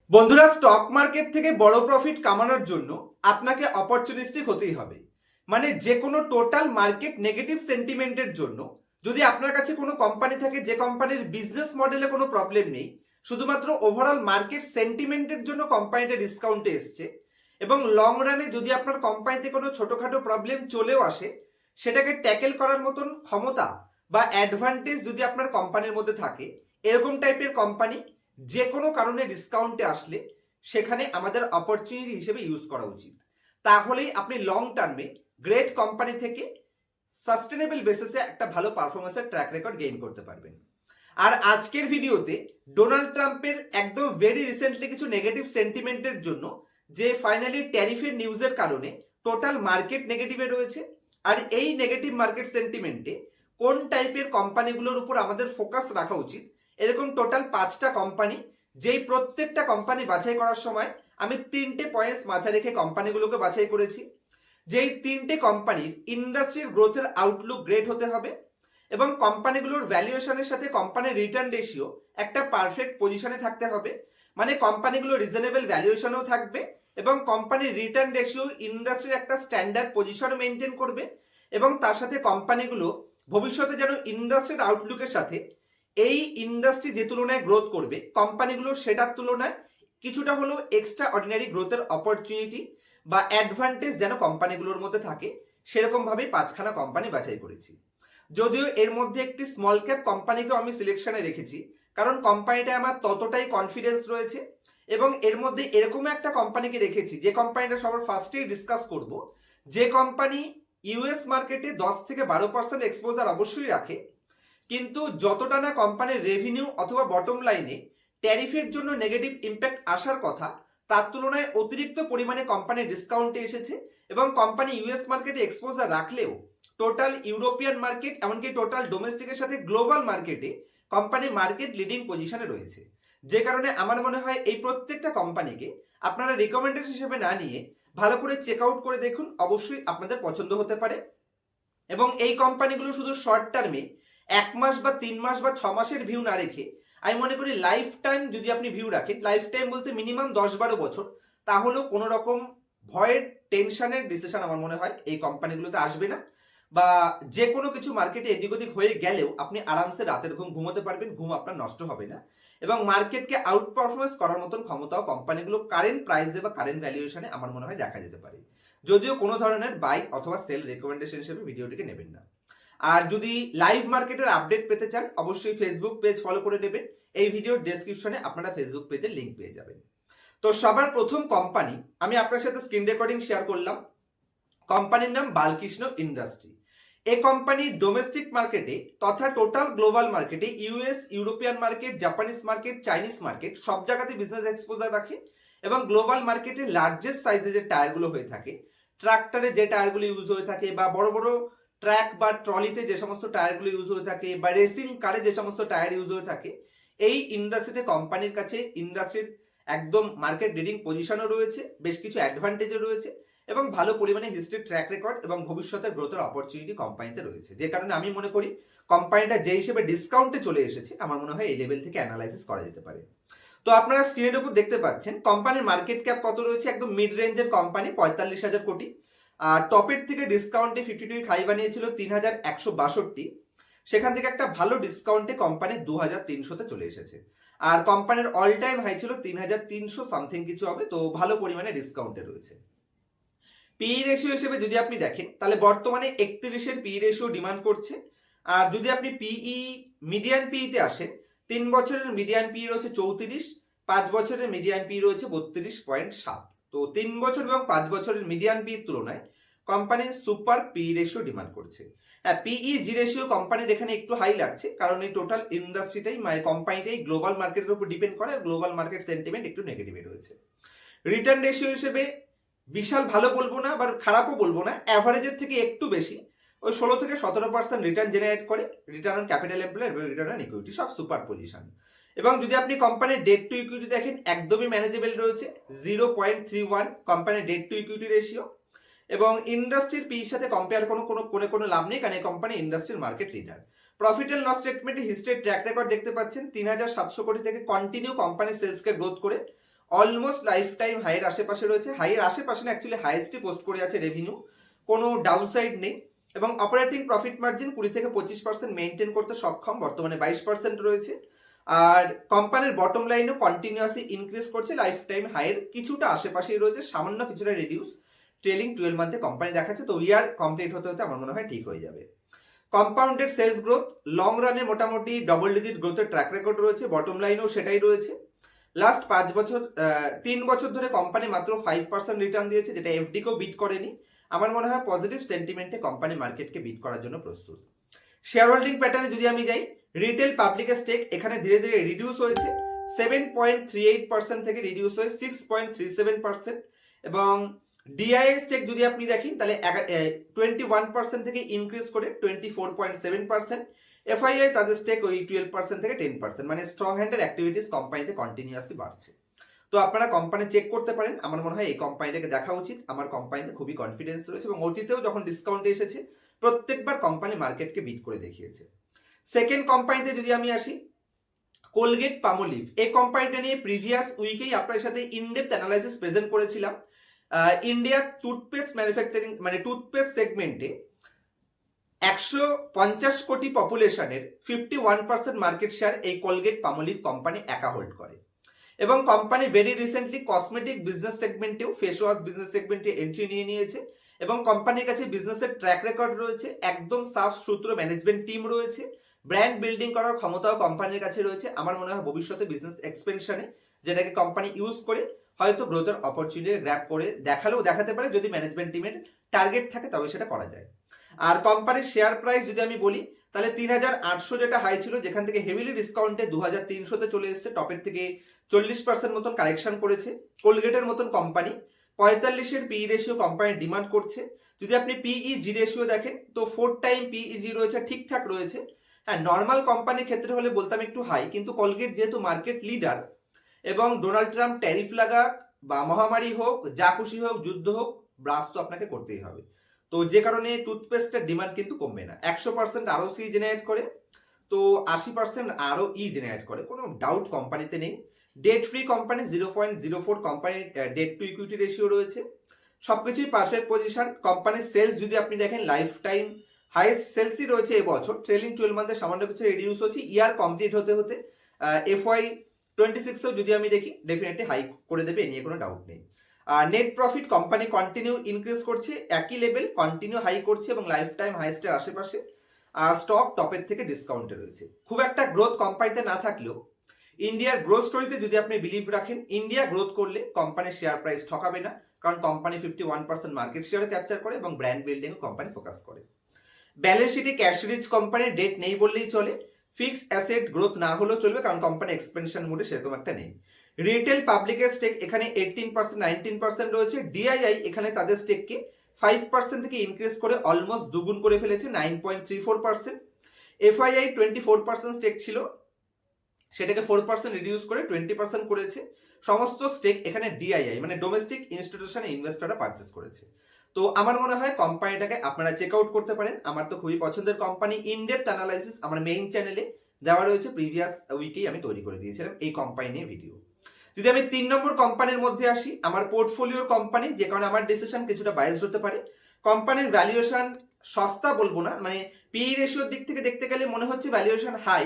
বন্ধুরা, stock market থেকে বড় প্রফিট কামানোর জন্য আপনাকে অপরচুনিস্টিক হতেই হবে। মানে যে কোনো টোটাল মার্কেট নেগেটিভ সেন্টিমেন্টের জন্য যদি আপনার কাছে কোনো কোম্পানি থাকে যে কোম্পানির বিজনেস মডেলে কোনো প্রবলেম নেই, শুধুমাত্র ওভারঅল মার্কেট সেন্টিমেন্টের জন্য কোম্পানিটা ডিসকাউন্টে এসছে, এবং লং রানে যদি আপনার কোম্পানিতে কোনো ছোটোখাটো প্রবলেম চলেও আসে সেটাকে ট্যাকেল করার মতন ক্ষমতা বা অ্যাডভান্টেজ যদি আপনার কোম্পানির মধ্যে থাকে, এরকম টাইপের কোম্পানি যে কোনো কারণে ডিসকাউন্টে আসলে সেখানে আমাদের অপরচুনিটি হিসেবে ইউজ করা উচিত। তাহলেই আপনি লং টার্মে গ্রেট কোম্পানি থেকে সাস্টেনেবল বেসিসে একটা ভালো পারফরমেন্সের ট্র্যাক রেকর্ড গেইন করতে পারবেন। আর আজকের ভিডিওতে ডোনাল্ড ট্রাম্পের একদম ভেরি রিসেন্টলি কিছু নেগেটিভ সেন্টিমেন্টের জন্য যে ফাইনালি ট্যারিফের নিউজের কারণে টোটাল মার্কেট নেগেটিভে রয়েছে, আর এই নেগেটিভ মার্কেট সেন্টিমেন্টে কোন টাইপের কোম্পানিগুলোর উপর আমাদের ফোকাস রাখা উচিত, এরকম টোটাল 5টা কোম্পানি, যেই প্রত্যেকটা কোম্পানি বাছাই করার সময় আমি 3টে পয়েন্টস মাথায় রেখে কোম্পানিগুলোকে বাছাই করেছি। যেই 3টে কোম্পানির ইন্ডাস্ট্রির গ্রোথের আউটলুক গ্রেট হতে হবে এবং কোম্পানিগুলোর ভ্যালুয়েশনের সাথে কোম্পানির রিটার্ন রেশিও একটা পারফেক্ট পজিশনে থাকতে হবে। মানে কোম্পানিগুলো রিজনেবল ভ্যালুয়েশনও থাকবে এবং কোম্পানির রিটার্ন রেশিও ইন্ডাস্ট্রির একটা স্ট্যান্ডার্ড পজিশন মেনটেন করবে, এবং তার সাথে কোম্পানিগুলো ভবিষ্যতে যেন ইন্ডাস্ট্রির আউটলুকের সাথে এই ইন্ডাস্ট্রি যে তুলনায় গ্রোথ করবে কোম্পানিগুলোর সেটার তুলনায় কিছুটা হলেও এক্সট্রা অর্ডিনারি গ্রোথের অপরচুনিটি বা অ্যাডভান্টেজ যেন কোম্পানিগুলোর মধ্যে থাকে, সেরকম ভাবেই 5খানা কোম্পানি বাছাই করেছি। যদিও এর মধ্যে একটি স্মল ক্যাপ কোম্পানিকেও আমি সিলেকশনে রেখেছি, কারণ কোম্পানিটা আমার ততটাই কনফিডেন্স রয়েছে, এবং এর মধ্যে এরকম একটা কোম্পানিকে রেখেছি যে কোম্পানিটা সবার ফার্স্টেই ডিসকাস করব, যে কোম্পানি ইউএস মার্কেটে 10 থেকে 12% এক্সপোজার অবশ্যই রাখে, কিন্তু যতটা না কোম্পানির রেভিনিউ অথবা বটম লাইনে ট্যারিফের জন্য নেগেটিভ ইম্প্যাক্ট আসার কথা, তার তুলনায় অতিরিক্ত পরিমাণে কোম্পানি ডিসকাউন্টে এসেছে, এবং কোম্পানি ইউএস মার্কেটে এক্সপোজার রাখলেও টোটাল ইউরোপিয়ান মার্কেট এমনকি টোটাল ডোমেস্টিকের সাথে গ্লোবাল মার্কেটে কোম্পানি মার্কেট লিডিং পজিশনে রয়েছে। যে কারণে আমার মনে হয় এই প্রত্যেকটা কোম্পানিকে আপনারা রিকমেন্ডেশন হিসেবে না নিয়ে ভালো করে চেক আউট করে দেখুন, অবশ্যই আপনাদের পছন্দ হতে পারে। এবং এই কোম্পানিগুলো শুধু শর্ট টার্মে 1 মাস বা 3 মাস বা 6 মাসের ভিউ না রেখে আমি মনে করি লাইফ টাইম যদি আপনি ভিউ রাখেন, লাইফ টাইম বলতে মিনিমাম 10-12 বছর, তাহলেও কোনো রকম ভয়ের টেনশনের ডিসিশন আমার মনে হয় এই কোম্পানিগুলোতে আসবে না, বা যে কোনো কিছু মার্কেটে এদিক ওদিক হয়ে গেলেও আপনি আরামসে রাতের ঘুম ঘুমোতে পারবেন, ঘুম আপনার নষ্ট হবে না, এবং মার্কেটকে আউট পারফরমেন্স করার মতন ক্ষমতাও কোম্পানিগুলো কারেন্ট প্রাইসে বা কারেন্ট ভ্যালুয়েশনে আমার মনে হয় দেখা যেতে পারে। যদিও কোনো ধরনের বাই অথবা সেল রেকমেন্ডেশন হিসেবে ভিডিওটিকে নেবেন না। আর যদি লাইভ মার্কেটের আপডেট পেতে চান অবশ্যই ফেসবুক পেজ ফলো করে নেবেন, এই ভিডিওর ডেসক্রিপশনে আপনারা ফেসবুক পেজের লিঙ্ক পেয়ে যাবেন। তো সবার প্রথম কোম্পানি আমি আপনার সাথে স্ক্রিন রেকর্ডিং শেয়ার করলাম, কোম্পানির নাম বালকৃষ্ণ ইন্ডাস্ট্রি। এই কোম্পানি ডোমেস্টিক মার্কেটে তথা টোটাল গ্লোবাল মার্কেটে US, European market, Japanese market, Chinese market সব জায়গাতে বিজনেস এক্সপোজার রাখে, এবং গ্লোবাল মার্কেটে লার্জেস্ট সাইজের যে টায়ারগুলো হয়ে থাকে, ট্রাক্টরে যে টায়ারগুলো ইউজ হয়ে থাকে, বা বড় বড় ট্র্যাক বা ট্রলিতে যে সমস্ত টায়ারগুলো ইউজ হয়ে থাকে, বা রেসিং কারে যে সমস্ত টায়ার ইউজ হয়ে থাকে, এই ইন্ডাস্ট্রিতে কোম্পানির কাছে ইন্ডাস্ট্রির একদম মার্কেট লিডিং পজিশনও রয়েছে, বেশ কিছু অ্যাডভান্টেজও রয়েছে, এবং ভালো পরিমাণে হিস্ট্রি ট্র্যাক রেকর্ড এবং ভবিষ্যতের গ্রোথের অপরচুনিটি কোম্পানিতে রয়েছে। যে কারণে আমি মনে করি কোম্পানিটা যে হিসেবে ডিসকাউন্টে চলে এসেছে আমার মনে হয় এই লেভেল থেকে অ্যানালাইসিস করা যেতে পারে। তো আপনারা স্ক্রিনের উপর দেখতে পাচ্ছেন কোম্পানির মার্কেট ক্যাপ কত রয়েছে, একদম মিড রেঞ্জের কোম্পানি 45,000 কোটি, আর টপের থেকে ডিসকাউন্টে 52 হাই বানিয়েছিল 3,162, সেখান থেকে একটা ভালো ডিসকাউন্টে কোম্পানি 2,300-তে চলে এসেছে, আর কোম্পানির অল টাইম হাই ছিল 3,300 সামথিং কিছু হবে, তো ভালো পরিমাণে ডিসকাউন্টে রয়েছে। পিই রেশিও হিসেবে যদি আপনি দেখেন তাহলে বর্তমানে 31-এর পিই রেশিও ডিমান্ড করছে, আর যদি আপনি পিই মিডিয়ান পিইতে আসেন 3 বছরের মিডিয়ান পিই রয়েছে 34, 5 বছরের মিডিয়ান পিই রয়েছে 32.7। তো 3 বছর এবং 5 বছরের মিডিয়ান পির তুলনায় কোম্পানি সুপার পিই রেশিও ডিমান্ড করছে। হ্যাঁ, পিই জি রেশিও কোম্পানির এখানে একটু হাই লাগছে, কারণ এই টোটাল ইন্ডাস্ট্রিটাই মানে কোম্পানিটাই গ্লোবাল মার্কেটের উপর ডিপেন্ড করে, আর গ্লোবাল মার্কেট সেন্টিমেন্ট একটু নেগেটিভে রয়েছে। রিটার্ন রেশিও হিসেবে বিশাল ভালো বলবো না, আবার খারাপও বলবো না, অ্যাভারেজের থেকে একটু বেশি, ওই 16-17% রিটার্ন জেনারেট করে। রিটার্ন অন ক্যাপিটাল এমপ্লয়েড এবং রিটার্ন অন ইকুইটি সব সুপার পজিশন। এবং যদি আপনি কোম্পানির ডেট টু ইকুইটি দেখেন একদমই ম্যানেজেবল রয়েছে, 0.31 কোম্পানির ডেট টু ইকুইটি রেশিও, এবং ইন্ডাস্ট্রির পির সাথে কম্পেয়ার কোনো লাভ নেই, কারণ এই কোম্পানি ইন্ডাস্ট্রির market leader. Profit and loss স্টেটমেন্টে হিস্ট্রি ট্র্যাক রেকর্ড দেখতে পাচ্ছেন, 3,700 কোটি থেকে কন্টিনিউ কোম্পানির সেলসকে গ্রোথ করে অলমোস্ট লাইফ টাইম হাইয়ের আশেপাশে রয়েছে, হাইয়ের আশেপাশে না, অ্যাকচুয়ালি হাইয়েস্টই পোস্ট করে আছে রেভিনিউ, কোনো ডাউনসাইড নেই, এবং অপারেটিং প্রফিট মার্জিন 20 থেকে 25% মেনটেন করতে সক্ষম, বর্তমানে 22% রয়েছে। আর কোম্পানির বটম লাইনও কন্টিনিউয়াসলি ইনক্রিজ করছে, লাইফ টাইম হাইয়ের কিছুটা আশেপাশেই রয়েছে, সামান্য কিছুটা রিডিউস ট্রেলিং 12 মান্থে কোম্পানি দেখাচ্ছে। তো ইয়ার কমপ্লিট হতে হতে আমার মনে হয় ঠিক হয়ে যাবে। কম্পাউন্ডেড সেলস গ্রোথ লং রানে মোটামুটি ডবল ডিজিট গ্রোথের ট্র্যাক রেকর্ড রয়েছে, বটম লাইনেও সেটাই রয়েছে। লাস্ট 3 বছর ধরে কোম্পানি মাত্র 5% রিটার্ন দিয়েছে, যেটা এফডিকেও বিট করেনি। আমার মনে হয় পজিটিভ সেন্টিমেন্টে কোম্পানি মার্কেটকে বিট করার জন্য প্রস্তুত। শেয়ার হোল্ডিং প্যাটার্নে যদি আমি যাই, রিটেল পাবলিকের স্টেক এখানে ধীরে ধীরে রিডিউস হয়েছে, 7.38% থেকে রিডিউস হয়ে 6.37%, এবং ডিআইএ স্টেক যদি আপনি দেখেন তাহলে 21% থেকে ইনক্রিজ করে 24.7%। এফআইআই তাদের স্টেক ওই 12% থেকে 10%, মানে স্ট্রং হ্যান্ডের অ্যাক্টিভিটিস কোম্পানিতে কন্টিনিউয়াসলি বাড়ছে। তো আপনারা কোম্পানি চেক করতে পারেন, আমার মনে হয় এই কোম্পানিটাকে দেখা উচিত। আমার কোম্পানিতে খুবই কনফিডেন্স রয়েছে, এবং অতীতেও যখন ডিসকাউন্টে এসেছে প্রত্যেকবার কোম্পানি মার্কেটকে বিট করে দেখিয়েছে। সেকেন্ড কোম্পানিতে যদি আমি আসি, কোলগেট পামোলিভ, এই কোম্পানিটা নিয়ে প্রিভিয়াস উইকেই আপনার সাথে ইনডেপথ অ্যানালাইসিস প্রেজেন্ট করেছিলাম। ইন্ডিয়া টুথপেস্ট ম্যানুফ্যাকচারিং মানে টুথপেস্ট সেগমেন্টে 150 কোটি পপুলেশনের 51% মার্কেট শেয়ার এই কোলগেট পামোলিভ কোম্পানি একা হোল্ড করে, এবং company very recently cosmetic business সেগমেন্টেও ফেস ওয়াশ বিজনেস সেগমেন্টে এন্ট্রি নিয়ে নিয়েছে, এবং কোম্পানির কাছে বিজনেসের ট্র্যাক রেকর্ড রয়েছে, একদম সাফ সুতরো ম্যানেজমেন্ট টিম রয়েছে, ব্র্যান্ড বিল্ডিং করার ক্ষমতাও কোম্পানির কাছে রয়েছে। আমার মনে হয় ভবিষ্যতে বিজনেস এক্সপেনশনে যেটাকে কোম্পানি ইউজ করে হয়তো গ্রোথের অপরচুনিটি গ্র্যাব করে দেখালেও দেখাতে পারে, যদি ম্যানেজমেন্ট টিমের টার্গেট থাকে তবে সেটা করা যায়। আর কোম্পানির শেয়ার প্রাইস যদি আমি বলি, তাহলে 3800 যেটা হাই ছিল, যেখান থেকে হেভিলি ডিসকাউন্টে 2300-তে চলে এসেছে, টপের থেকে 40% মতন কারেকশন করেছে। কোলগেটের মতন কোম্পানি 45-এর পিই রেশিও কোম্পানির ডিমান্ড করছে। যদি আপনি পিই জি রেশিও দেখেন তো 4 টাইম পিই জি রয়েছে, ঠিকঠাক রয়েছে। হ্যাঁ, নর্মাল কোম্পানির ক্ষেত্রে হলে বলতাম একটু হাই, কিন্তু কোলগেট যেহেতু মার্কেট লিডার, এবং ডোনাল্ড ট্রাম্প ট্যারিফ লাগাক বা মহামারী হোক, যা খুশি হোক, যুদ্ধ হোক, ব্রাশ তো আপনাকে করতেই হবে। তো যে কারণে টুথপেস্টের ডিমান্ড কিন্তু কমবে না। 100% আরও সি জেনারেট করে, তো 80% আরও ই জেনারেট করে, কোনো ডাউট কোম্পানিতে নেই। ডেট ফ্রি কোম্পানি, 0.04 কোম্পানির ডেট টু ইকুইটি রেশিও রয়েছে, সবকিছুই পারফেক্ট পজিশন। কোম্পানির সেলস যদি আপনি দেখেন, লাইফ টাইম হাইয়েস্ট সেলসই রয়েছে এবছর, ট্রেলিং 12 মান্থে সামান্য কিছু রিডিউস হচ্ছে, ইয়ার কমপ্লিট হতে হতে FY 26-এও যদি আমি দেখি ডেফিনেটলি হাই করে দেবে, এ নিয়ে কোনো ডাউট নেই। আর net profit company continue increase করছে, একই লেভেল কন্টিনিউ হাই করছে, এবং লাইফ টাইম হাইয়েস্টের আশেপাশে। আর স্টক টপের থেকে ডিসকাউন্টে রয়েছে। খুব একটা গ্রোথ কোম্পানিতে না থাকলেও ইন্ডিয়ার গ্রোথ স্টোরিতে যদি আপনি বিলিভ রাখেন, ইন্ডিয়া গ্রোথ করলে কোম্পানির শেয়ার প্রাইস ঠকাবে না, কারণ কোম্পানি 51% মার্কেট শেয়ার ক্যাপচার করে, এবং ব্র্যান্ড বিল্ডিং কোম্পানি ফোকাস করে। ব্যালেন্স শিটে ক্যাশ রিচ কোম্পানির, ডেট নেই বললেই চলে। ফিক্সড অ্যাসেট গ্রোথ না হলেও চলবে, কারণ কোম্পানি এক্সপেনশন মোডে সেরকম একটা নেই। রিটেল পাবলিকের স্টেক এখানে 18% 19% রয়েছে। ডিআইআই এখানে তাদের স্টেককে 5% থেকে ইনক্রিজ করে অলমোস্ট দুগুণ করে ফেলেছে, 9.34%। এফআইআই 24% স্টেক ছিল, সেটাকে 4% রিডিউস করে 20% করেছে। সমস্ত স্টেক এখানে ডিআইআই মানে ডোমেস্টিক ইনস্টিটিউশন ইনভেস্টররা পারচেস করেছে। তো আমার মনে হয় কোম্পানিটাকে আপনারা চেক আউট করতে পারেন। আমার তো খুবই পছন্দের কোম্পানি। ইনডেপথ অ্যানালাইসিস আমার মেইন চ্যানেলে দেওয়া রয়েছে, প্রিভিয়াস উইকেই আমি তৈরি করে দিয়েছিলাম এই কোম্পানি নিয়ে ভিডিও। যদি আমি 3 নম্বর কোম্পানির মধ্যে আসি, আমার পোর্টফোলিওর কোম্পানি, যে কারণে আমার ডিসিশন কিছুটা বায়াসড হতে পারে। কোম্পানির ভ্যালুয়েশন সস্তা বলবো না, মানে পিই রেশিওর দিক থেকে দেখতে গেলে মনে হচ্ছে ভ্যালুয়েশন হাই,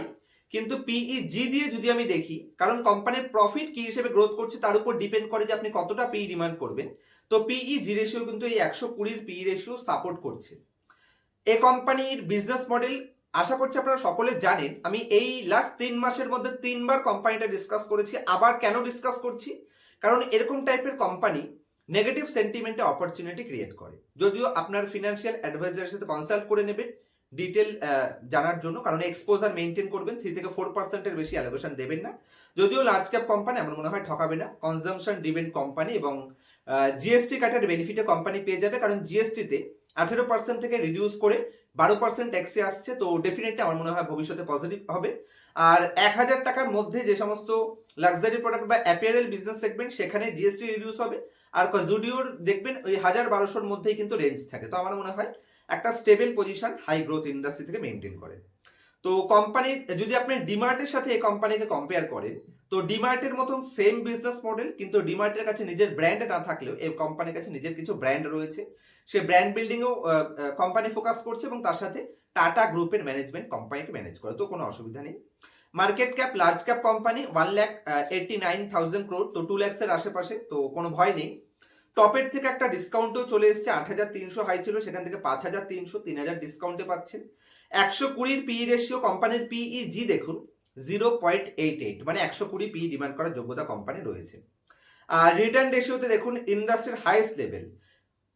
কিন্তু পিই জি দিয়ে যদি আমি দেখি, কারণ কোম্পানির প্রফিট কি হিসেবে গ্রোথ করছে তার উপর ডিপেন্ড করে যে আপনি কতটা পিই ডিমান্ড করবেন। তো পিই জি রেশিও কিন্তু এই 120-এর পিই রেশিও সাপোর্ট করছে। এই কোম্পানির বিজনেস মডেল আশা করছি আপনারা সকলে জানেন। আমি এই লাস্ট 3 মাসের মধ্যে 3বার কোম্পানিটা ডিসকাস করেছি। আবার কেন ডিসকাস করছি? কারণ এরকম টাইপের কোম্পানি নেগেটিভ সেন্টিমেন্টে অপরচুনিটি ক্রিয়েট করে। যদিও আপনার ফিনান্সিয়াল অ্যাডভাইজারের সাথে কনসাল্ট করে নেবেন ডিটেল জানার জন্য, কারণ এক্সপোজার মেনটেন করবেন, 3 থেকে 4%-এর বেশি অ্যালোকেশন দেবেন না। যদিও লার্জ ক্যাপ কোম্পানি আমার মনে হয় ঠকাবে না, কনজামশন ডিপেন্ড কোম্পানি, এবং জিএসটি কাটার বেনিফিটে কোম্পানি পেয়ে যাবে, কারণ জিএসটিতে 18% থেকে রিডিউস করে 12% ট্যাক্সে আসছে। তো ডেফিনেটলি আমার মনে হয় ভবিষ্যতে পজিটিভ হবে। আর 1000 টাকার মধ্যে যে সমস্ত লাক্সারি প্রোডাক্ট বা অ্যাপিয়ারেল বিজনেস সেগমেন্ট, সেখানে জিএসটি রিডিউস হবে। আর জুডিওর দেখবেন ওই 1000-1200-র মধ্যেই কিন্তু রেঞ্জ থাকে। তো আমার মনে হয় একটা stable position high growth industry থেকে মেনটেন করে। তো কোম্পানির যদি আপনি ডিমার্টের সাথে এই কোম্পানিকে কম্পেয়ার করেন, তো ডিমার্টের মতন সেম বিজনেস মডেল, কিন্তু ডিমার্টের কাছে নিজের ব্র্যান্ড না থাকলেও এই কোম্পানির কাছে নিজের কিছু ব্র্যান্ড রয়েছে, সে ব্র্যান্ড বিল্ডিংও কোম্পানি ফোকাস করছে এবং তার সাথে টাটা গ্রুপের ম্যানেজমেন্ট কোম্পানিকে ম্যানেজ করে, তো কোনো অসুবিধা নেই। Market cap large cap company 1,89,000 crore, তো 2 lakhs এর আশেপাশে, তো কোনো ভয় নেই। টপের থেকে একটা ডিসকাউন্টও চলে এসেছে, 8,300 হাই ছিল, সেখান থেকে 5,300, 3,000 ডিসকাউন্টে পাচ্ছেন। 120 পিই রেশিও, কোম্পানির পিইজি দেখুন 0.88, মানে 120 পিই ডিমান্ড করার যোগ্যতা কোম্পানি রয়েছে। আর রিটার্ন রেশিওতে দেখুন ইন্ডাস্ট্রির হাইয়েস্ট লেভেল,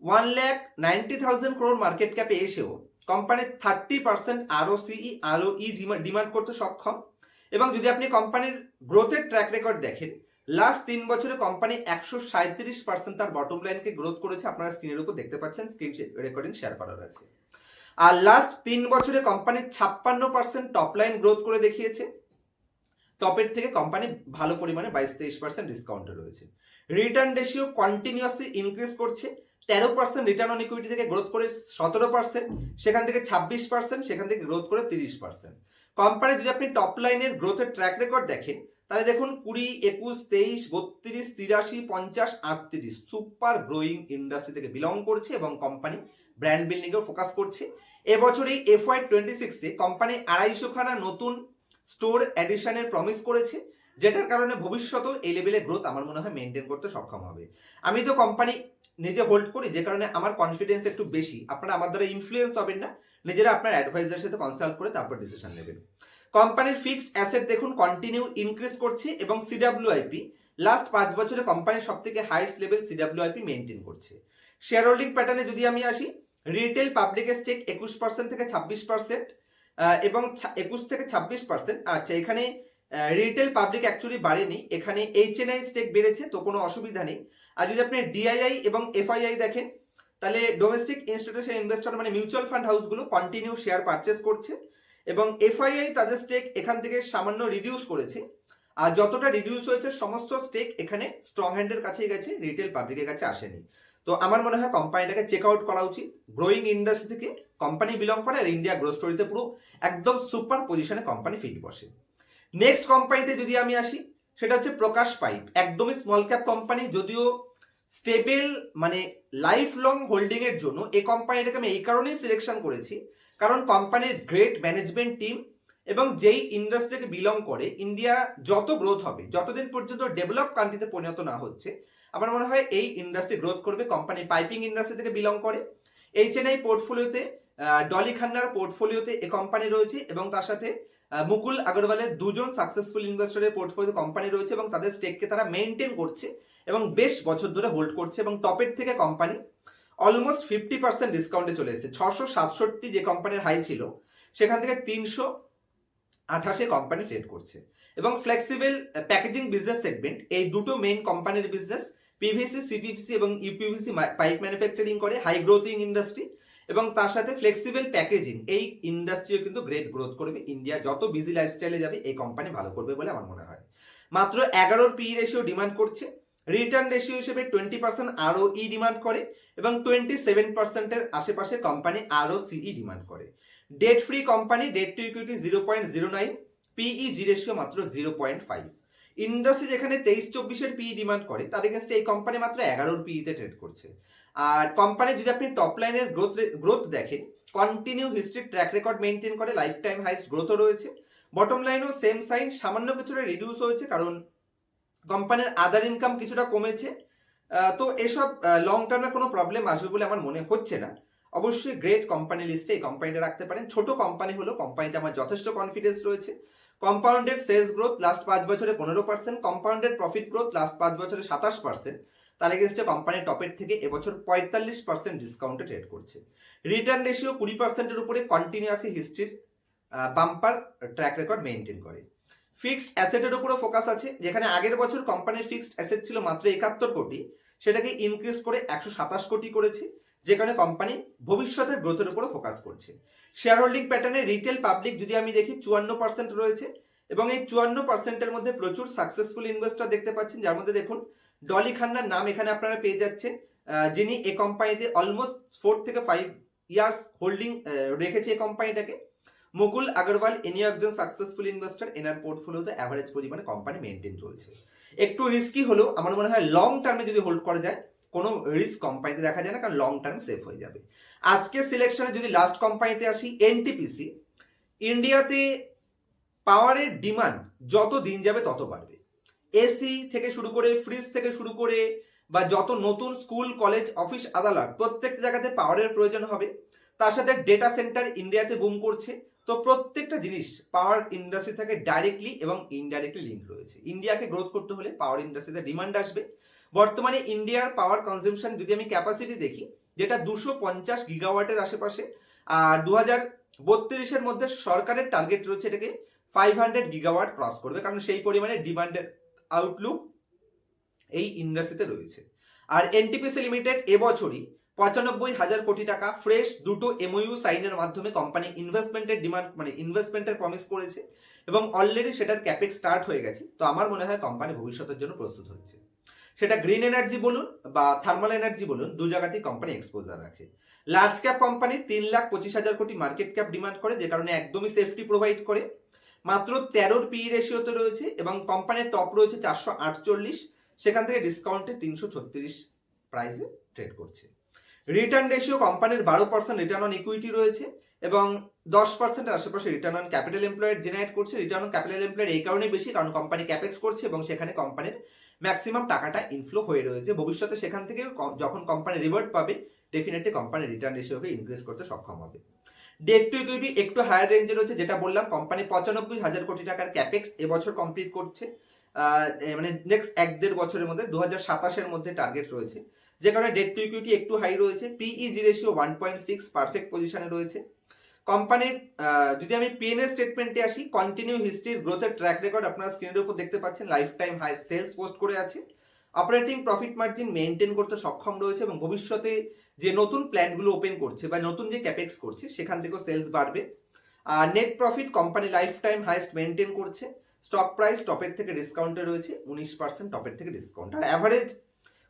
1,90,000 crore মার্কেট ক্যাপে এসেও কোম্পানির 30% আরওসিই আরওই ডিমান্ড করতে সক্ষম। এবং যদি আপনি কোম্পানির গ্রোথের ট্র্যাক রেকর্ড দেখেন, লাস্ট 3 বছরে কোম্পানি 137% তার বটম লাইনকে গ্রোথ করেছে, আপনারা স্ক্রিনের উপর দেখতে পাচ্ছেন, স্ক্রিন রেকর্ডিং শেয়ার করা আছে। আর লাস্ট 3 বছরে কোম্পানি 56% টপ লাইন গ্রোথ করে দেখিয়েছে, টপের থেকে কোম্পানি ভালো পরিমাণে 22-23% ডিসকাউন্টে রয়েছে। রিটার্ন রেশিও কন্টিনিউয়াসলি ইনক্রিজ করছে, 13% রিটার্ন অন ইকুইটি থেকে গ্রোথ করে 17%, সেখান থেকে 26%, সেখান থেকে গ্রোথ করে 30%। কোম্পানি যদি আপনি টপ লাইনের গ্রোথের ট্র্যাক রেকর্ড দেখেন, তাহলে দেখুন 20, 21, 23, 32, 83, 50, 38 সুপার গ্রোয়িং ইন্ডাস্ট্রি থেকে বিলং করছে এবং কোম্পানি ব্র্যান্ড বিল্ডিংয়েও ফোকাস করছে। এবছর এই FY26-এ কোম্পানি 250 খানা নতুন স্টোর অ্যাডিশনের প্রমিস করেছে, যেটার কারণে ভবিষ্যতেও এই লেভেলের গ্রোথ আমার মনে হয় মেনটেন করতে সক্ষম হবে। আমি তো কোম্পানি নিজে হোল্ড করি, যে কারণে আমার কনফিডেন্স একটু বেশি। আপনারা আমার দ্বারা ইনফ্লুয়েন্স হবেন না, নিজেরা আপনার অ্যাডভাইজারের সাথে কনসাল্ট করে তারপর ডিসিশন নেবেন। কোম্পানির ফিক্সড অ্যাসেট দেখুন কন্টিনিউ ইনক্রিজ করছে এবং সিডাব্লিউআইপি লাস্ট 5 বছরে কোম্পানির সব থেকে হাইয়েস্ট লেভেল সিডাব্লিউআইপি মেনটেন করছে। শেয়ার হোল্ডিং প্যাটার্নে যদি আমি আসি, রিটেল পাবলিকের স্টেক 21% থেকে 26%, এবং 21 থেকে 26%। আচ্ছা, এখানে রিটেল পাবলিক অ্যাকচুয়ালি বাড়েনি, এখানে এইচএনআই স্টেক বেড়েছে, তো কোনো অসুবিধা নেই। আর যদি আপনি ডিআইআই এবং এফআইআই দেখেন, তাহলে ডোমেস্টিক ইনস্টিটিউশনাল ইনভেস্টর মানে মিউচুয়াল ফান্ড হাউসগুলো কন্টিনিউ শেয়ার পারচেস করছে এবং এফআইআই তাদের স্টেক এখান থেকে সামান্য রিডিউস করেছে। আর যতটা রিডিউস হয়েছে সমস্ত স্টেক এখানে স্ট্রং হ্যান্ডের কাছেই গেছে, রিটেল পাবলিকের কাছে আসেনি। তো আমার মনে হয় কোম্পানিটাকে চেক আউট করা উচিত। গ্রোয়িং ইন্ডাস্ট্রি থেকে কোম্পানি বিলং করে আর ইন্ডিয়া গ্রোথ স্টোরিতে পুরো একদম সুপার পজিশনে কোম্পানি ফিট বসে। নেক্সট কোম্পানিতে যদি আমি আসি, সেটা হচ্ছে প্রকাশ পাইপ, একদমই স্মল ক্যাপ কোম্পানি, যদিও স্টেবল মানে লাইফ লং হোল্ডিং এর জন্য এই কোম্পানিটাকে আমি এই কারণেই সিলেকশন করেছি, কারণ কোম্পানির গ্রেট ম্যানেজমেন্ট টিম এবং যেই ইন্ডাস্ট্রি থেকে বিলং করে, ইন্ডিয়া যত গ্রোথ হবে, যতদিন পর্যন্ত ডেভেলপ কান্ট্রিতে পরিণত না হচ্ছে, আমার মনে হয় এই ইন্ডাস্ট্রি গ্রোথ করবে। কোম্পানি পাইপিং ইন্ডাস্ট্রি থেকে বিলং করে, এইচএনআই পোর্টফোলিওতে ডলি খান্নার পোর্টফোলিওতে এই কোম্পানি রয়েছে এবং তার সাথে মুকুল আগরওয়ালের দুজন সাকসেসফুল ইনভেস্টরের পোর্টফোলিও কোম্পানি রয়েছে এবং তাদের স্টেককে তারা মেনটেন করছে এবং বেশ বছর ধরে হোল্ড করছে। এবং টপের থেকে কোম্পানি অলমোস্ট 50% ডিসকাউন্টে চলে এসেছে। 667 যে কোম্পানির হাই ছিল, সেখান থেকে 328 কোম্পানি ট্রেড করছে। এবং ফ্লেক্সিবল প্যাকেজিং বিজনেস সেগমেন্ট, এই দুটো মেইন কোম্পানির বিজনেস, পিভিসি, সিপিভিসি এবং ইউপিভিসি পাইপ ম্যানুফ্যাকচারিং করে, হাই গ্রোথিং ইন্ডাস্ট্রি। এবং তার সাথে ফ্লেক্সিবল প্যাকেজিং, এই ইন্ডাস্ট্রিও কিন্তু গ্রেট গ্রোথ করবে। ইন্ডিয়া যত বিজি লাইফস্টাইলে যাবে এই কোম্পানি ভালো করবে বলে আমার মনে হয়। মাত্র 11 পিই রেশিও ডিমান্ড করছে, রিটার্ন রেশিও হিসেবে 20% আরওই ডিমান্ড করে এবং 27%-এর আশেপাশে কোম্পানি আরওসিই ডিমান্ড করে। Debt free company, debt to equity 0.09, PEG ratio মাত্র 0.5। ইন্ডাস্ট্রি যেখানে 23-24 পিই ডিমান্ড করে, তার এগেন্স্টে এই কোম্পানি মাত্র 11 পিইতে ট্রেড করছে। আর কোম্পানি যদি আপনি টপ লাইনের গ্রোথ দেখেন, continue history track record maintain করে, লাইফ টাইম হাইস্ট গ্রোথও রয়েছে। বটম লাইনও সেম সাইন, সামান্য কিছুটা রিডিউস হয়েছে কারণ কোম্পানির আদার ইনকাম কিছুটা কমেছে। তো এসব লং টার্মে কোনো প্রবলেম আসবে বলে আমার মনে হচ্ছে না। অবশ্যই গ্রেট কোম্পানি লিস্টে এই কোম্পানিটা রাখতে পারেন। ছোট কোম্পানি হলো কোম্পানিতে আমার যথেষ্ট কনফিডেন্স রয়েছে। কম্পাউন্ডেড সেলস গ্রোথ লাস্ট 5 বছরে 15%, কম্পাউন্ডেড প্রফিট গ্রোথ লাস্ট 5 বছরে 27%। তার এগেন্স্টে কোম্পানি টপের থেকে এবছর 45% ডিসকাউন্টে ট্রেড করছে। রিটার্ন রেশিও 20%-এর উপরে কন্টিনিউয়াসলি হিস্ট্রির বাম্পার ট্র্যাক রেকর্ড মেনটেন করে। ফিক্সড অ্যাসেটের উপরে ফোকাস আছে, যেখানে আগের বছর কোম্পানির ফিক্সড অ্যাসেট ছিল মাত্র 71 কোটি, সেটাকে ইনক্রিজ করে 127 কোটি করেছে, যেখানে কোম্পানি ভবিষ্যতের গ্রোথের উপরে ফোকাস করছে। শেয়ার হোল্ডিং প্যাটার্নে রিটেল পাবলিক যদি আমি দেখি 54% রয়েছে এবং এই 54%-এর মধ্যে প্রচুর সাকসেসফুল ইনভেস্টর দেখতে পাচ্ছেন, যার মধ্যে দেখুন ডলি খান্নার নাম এখানে আপনারা পেয়ে যাচ্ছেন, যিনি এই কোম্পানিতে অলমোস্ট 4 থেকে 5 ইয়ার্স হোল্ডিং রেখেছে এই কোম্পানিটাকে। মুকুল আগরওয়াল ইনি একজন সাকসেসফুল ইনভেস্টর, এনার পোর্টফোলিওতে অ্যাভারেজ পরিমাণে কোম্পানি মেনটেন চলছে। একটু রিস্কি হলেও আমার মনে হয় লং টার্মে যদি হোল্ড করা যায় কোনো রিস্ক কোম্পানিতে দেখা যায় না, কারণ লং টার্ম সেফ হয়ে যাবে। আজকে সিলেকশনে যদি লাস্ট কোম্পানিতে আসি, এনটিপিসি। ইন্ডিয়াতে পাওয়ারের ডিমান্ড যত দিন যাবে তত বাড়বে। এসি থেকে শুরু করে, ফ্রিজ থেকে শুরু করে, বা যত নতুন স্কুল কলেজ অফিস আদালত প্রত্যেকটা জায়গাতে পাওয়ারের প্রয়োজন হবে। তার সাথে ডেটা সেন্টার ইন্ডিয়াতে বুম করছে। তো প্রত্যেকটা জিনিস পাওয়ার ইন্ডাস্ট্রি থেকে ডাইরেক্টলি এবং ইনডাইরেক্টলি লিঙ্ক রয়েছে। ইন্ডিয়াকে গ্রোথ করতে হলে পাওয়ার ইন্ডাস্ট্রিতে ডিমান্ড আসবে। বর্তমানে ইন্ডিয়ার পাওয়ার কনজাম্পশন যদি আমি ক্যাপাসিটি দেখি, যেটা 250 গিগাওয়াটের আশেপাশে, আর 2032-এর মধ্যে সরকারের টার্গেট রয়েছে এটাকে 500 গিগাওয়াট ক্রস করবে, কারণ সেই পরিমাণে ডিমান্ডের আউটলুক এই ইন্ডাস্ট্রিতে রয়েছে। আর এনটিপিসি লিমিটেড এবছরই 95,000 কোটি টাকা ফ্রেশ দুটো এমওইউ সাইনের মাধ্যমে কোম্পানি ইনভেস্টমেন্টের ডিমান্ড ইনভেস্টমেন্টের প্রমিস করেছে এবং অলরেডি সেটার ক্যাপেক্স স্টার্ট হয়ে গেছে। তো আমার মনে হয় কোম্পানি ভবিষ্যতের জন্য প্রস্তুত হচ্ছে। সেটা গ্রিন এনার্জি বলুন বা থার্মাল এনার্জি বলুন, দু জায়গাতেই কোম্পানি এক্সপোজার রাখে। লার্জ ক্যাপ কোম্পানি 3,25,000 কোটি মার্কেট ক্যাপ ডিমান্ড করে, যে কারণে একদমই সেফটি প্রোভাইড করে। মাত্র 13 পি রেশিওতে রয়েছে এবং কোম্পানির টপ রয়েছে 448, সেখান থেকে ডিসকাউন্টে 336 প্রাইসে ট্রেড করছে। রিটার্ন রেশিও কোম্পানির 12% রিটার্ন অন ইকুইটি রয়েছে এবং 10%-এর আশেপাশে return on capital employed generate করছে। রিটার্ন অন ক্যাপিটাল এমপ্লয়েড এই কারণেই বেশি, কারণ কোম্পানি ক্যাপেক্স করছে এবং সেখানে কোম্পানির ম্যাক্সিমাম টাকাটা ইনফ্লো হয়ে রয়েছে। ভবিষ্যতে সেখান থেকে যখন কোম্পানি রিভার্ট পাবে, ডেফিনেটলি কোম্পানির রিটার্ন রেশিওকে ইনক্রিজ করতে সক্ষম হবে। ডেট টু ইকুইটি একটু হায়ার রেঞ্জে রয়েছে, যেটা বললাম কোম্পানি 95,000 কোটি টাকার ক্যাপেক্স এবছর কমপ্লিট করছে। নেক্সট 1-1.5 বছরের মধ্যে 2027-এর মধ্যে টার্গেট রয়েছে, যে কারণে ডেট টু ইকুইটি একটু হাই রয়েছে। পিইজি রেশিও 1.6 পারফেক্ট পজিশনে রয়েছে কোম্পানির। যদি আমি পিএনএল স্টেটমেন্টে আসি, কন্টিনিউ হিস্ট্রির গ্রোথের ট্র্যাক রেকর্ড আপনারা স্ক্রিনের উপর দেখতে পাচ্ছেন। Life time high sales post করে আছে, অপারেটিং প্রফিট মার্জিন মেনটেন করতে সক্ষম রয়েছে এবং ভবিষ্যতে যে নতুন প্ল্যানগুলো ওপেন করছে বা নতুন যে ক্যাপেক্স করছে সেখান থেকেও সেলস বাড়বে। আর net profit company life time highest maintain করছে। স্টক প্রাইস টপের থেকে ডিসকাউন্টে রয়েছে 19%, টপের থেকে ডিসকাউন্ট। আর অ্যাভারেজ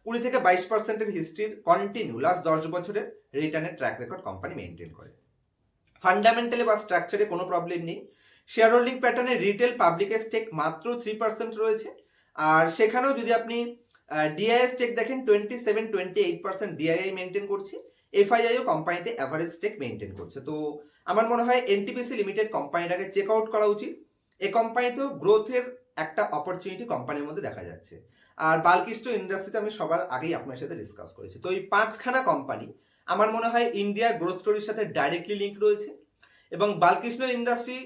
20 থেকে 22%-এর হিস্ট্রির কন্টিনিউ লাস্ট 10 বছরের রিটার্নের ট্র্যাক রেকর্ড কোম্পানি মেনটেন করে। ফান্ডামেন্টালি বা স্ট্রাকচারে কোনো প্রবলেম নেই। শেয়ার হোল্ডিং প্যাটার্নে রিটেল পাবলিকের স্টেক মাত্র 3% রয়েছে, আর সেখানেও যদি আপনি ডিআইআই স্টেক দেখেন 27-28% ডিআইআই মেনটেন করছে। এফআইআইও কোম্পানিতে অ্যাভারেজ স্টেক মেনটেন করছে। তো আমার মনে হয় এনটিপিসি লিমিটেড কোম্পানিটাকে চেক আউট করা উচিত। এই কোম্পানিতেও গ্রোথের একটা অপরচুনিটি কোম্পানির মধ্যে দেখা যাচ্ছে। আর বাল্কিস্টো ইন্ডাস্ট্রিতে আমি সবার আগেই আপনার সাথে ডিসকাস করেছি। তো এই 5খানা কোম্পানি আমার মনে হয় ইন্ডিয়ার গ্রোথ স্টোরির সাথে ডাইরেক্টলি লিঙ্ক রয়েছে এবং বাল্কিস্টো ইন্ডাস্ট্রি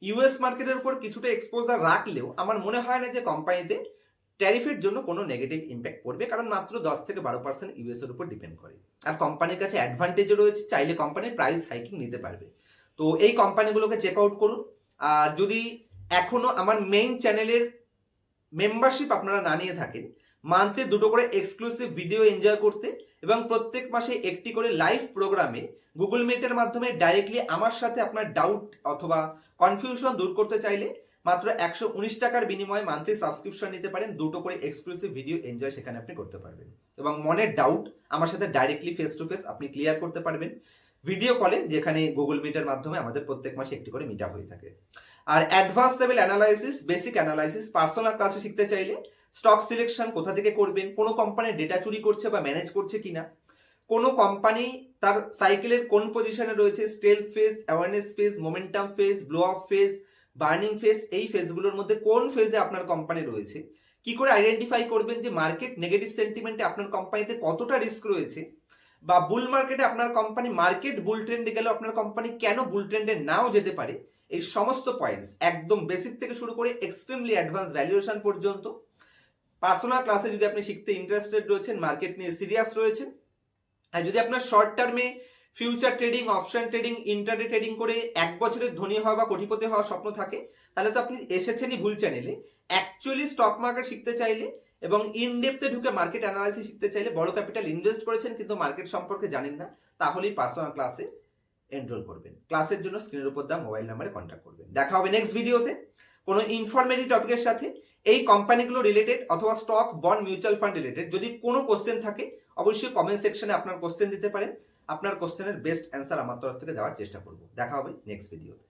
ইউএস মার্কেটের উপর কিছুটা এক্সপোজার রাখলেও আমার মনে হয় না যে কোম্পানিতে ট্যারিফের জন্য কোনো নেগেটিভ ইম্প্যাক্ট পড়বে, কারণ মাত্র 10 থেকে 12% ইউএস এর উপর ডিপেন্ড করে। আর কোম্পানির কাছে অ্যাডভান্টেজও রয়েছে, চাইলে কোম্পানির প্রাইস হাইকিং নিতে পারবে। তো এই কোম্পানিগুলোকে চেক আউট করুন। আর যদি এখনো আমার মেইন চ্যানেলের মেম্বারশিপ আপনারা না নিয়ে থাকেন, মান্থলি 2টো করে এক্সক্লুসিভ ভিডিও এনজয় করতে এবং প্রত্যেক মাসে একটি করে লাইভ প্রোগ্রামে গুগল মিটের মাধ্যমে ডাইরেক্টলি আমার সাথে আপনার ডাউট অথবা কনফিউশন দূর করতে চাইলে মাত্র 119 টাকার বিনিময়ে মান্থলি সাবস্ক্রিপশন নিতে পারেন। 2টো করে এক্সক্লুসিভ ভিডিও এনজয় সেখানে আপনি করতে পারবেন এবং মনের ডাউট আমার সাথে ডাইরেক্টলি ফেস টু ফেস আপনি ক্লিয়ার করতে পারবেন ভিডিও কলে, যেখানে গুগল মিটের মাধ্যমে আমাদের প্রত্যেক মাসে একটি করে মিট আপ হয়ে থাকে। আর advance level analysis, basic analysis personal ক্লাসে শিখতে চাইলে স্টক সিলেকশন কোথা থেকে করবেন, কোনো কোম্পানি ডেটা চুরি করছে বা ম্যানেজ করছে কিনা, কোনো কোম্পানি তার সাইকেলের কোন পজিশনে রয়েছে, stealth phase, awareness phase, momentum phase, blow up phase, burning phase, এই ফেজগুলোর মধ্যে কোন ফেজে আপনার কোম্পানি রয়েছে, কি করে আইডেন্টিফাই করবেন যে মার্কেট নেগেটিভ সেন্টিমেন্টে আপনার কোম্পানিতে কতটা রিস্ক রয়েছে, বা বুল মার্কেটে আপনার কোম্পানি মার্কেট বুল ট্রেন্ডে গেলে আপনার কোম্পানি কেন বুল ট্রেন্ডে নাও যেতে পারে, এই সমস্ত পয়েন্টস একদম বেসিক থেকে শুরু করে এক্সট্রিমলি অ্যাডভান্স ভ্যালুয়েশন পর্যন্ত পার্সোনাল ক্লাসে যদি আপনি শিখতে ইন্টারেস্টেড রয়েছেন, মার্কেট নিয়ে সিরিয়াস রয়েছেন, আর যদি আপনার শর্ট টার্মে future trading, option trading, intraday trading করে 1 বছরের ধনী হওয়া বা কোটিপতি হওয়ার স্বপ্ন থাকে, তাহলে তো আপনি এসেছেনই ভুল চ্যানেলে। অ্যাকচুয়ালি স্টক মার্কেট শিখতে চাইলে এবং ইনডেপথে ঢুকে মার্কেট অ্যানালাইসিস শিখতে চাইলে, বড় ক্যাপিটাল ইনভেস্ট করেছেন কিন্তু মার্কেট সম্পর্কে জানেন না, তাহলেই পার্সোনাল ক্লাসে এনরোল করবেন। ক্লাসের জন্য স্ক্রিনের উপর দেওয়া মোবাইল নাম্বারে কন্ট্যাক্ট করবেন। দেখা হবে নেক্সট ভিডিওতে কোনো ইনফরমেটিভ টপিকের সাথে। এই কোম্পানিগুলো রিলেটেড অথবা stock, bond, mutual fund related যদি কোনো কোশ্চেন থাকে অবশ্যই কমেন্ট সেকশনে আপনার কোশ্চেন দিতে পারেন। আপনার কোশ্চেনের বেস্ট অ্যান্সার আমার তরফ থেকে দেওয়ার চেষ্টা করব। দেখা হবে নেক্সট ভিডিওতে।